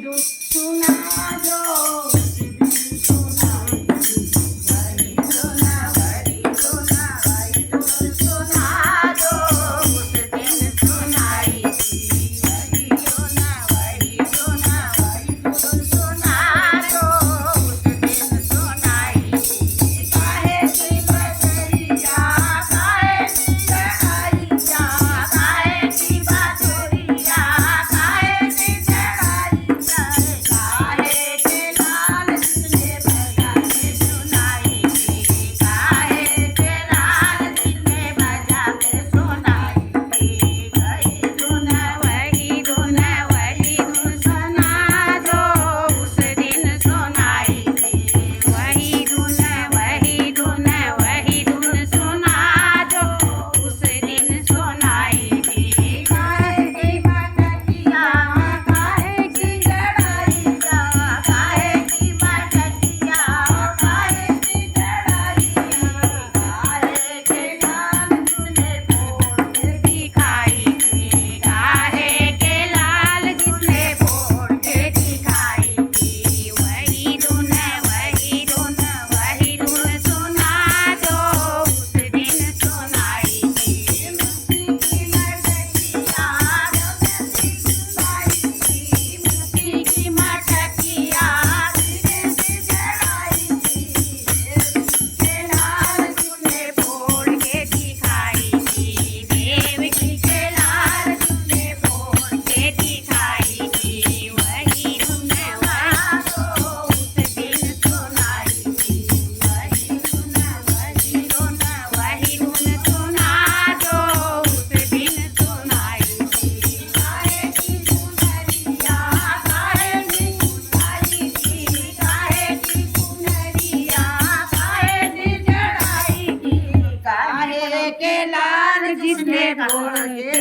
धुन सुना दो उस दिन सुनाई थी वही धुन वही धुन वही धुन सुना दो उस दिन सुनाई थी वही धुन वही धुन वही धुन सुना दो उस दिन सुनाई थी काहे की बदरिया काहे की चढ़ाइया काहे की बादरिया काहे की चढ़ाइया काहे के लाल जिसने बजा के सुनाई थी काहे के लाल जिसने बजा के सुनाई थी वही धुन वही धुन वही धुन सुना दो उस दिन सुनाई थी वही धुन वही धुन वही धुन सुना दो उस दिन सुनाई थी काहे की बाटकिया काहे की चढ़ाइया काहे की बाटकिया काहे की चढ़ाइया काहे के लाल जिसने फोड़ के दिखाई थी काहे के लाल जिसने फोड़ के दिखाई थी वही धुन वही धुन वही धुन सुना दो उस दिन सुनाई थी मुक्ति की मटकिया रमेश सुनाई थी मुक्ति की मटकिया धीरे से चढ़ाई थी के लाल जिसने फोड़ के दिखाई थी देवकी के लाल जिसने फोड़ के दिखाई थी वही धुन वही दो उस दिन सुनाई थी वही धुन वही धुन वही धुन सुना दो उस दिन सुनाई थी काहे की चुनरिया काहे की उठाई थी काहे की चुनरिया काहे की चढ़ाई थी काहे के लाल जिसने फोड़ के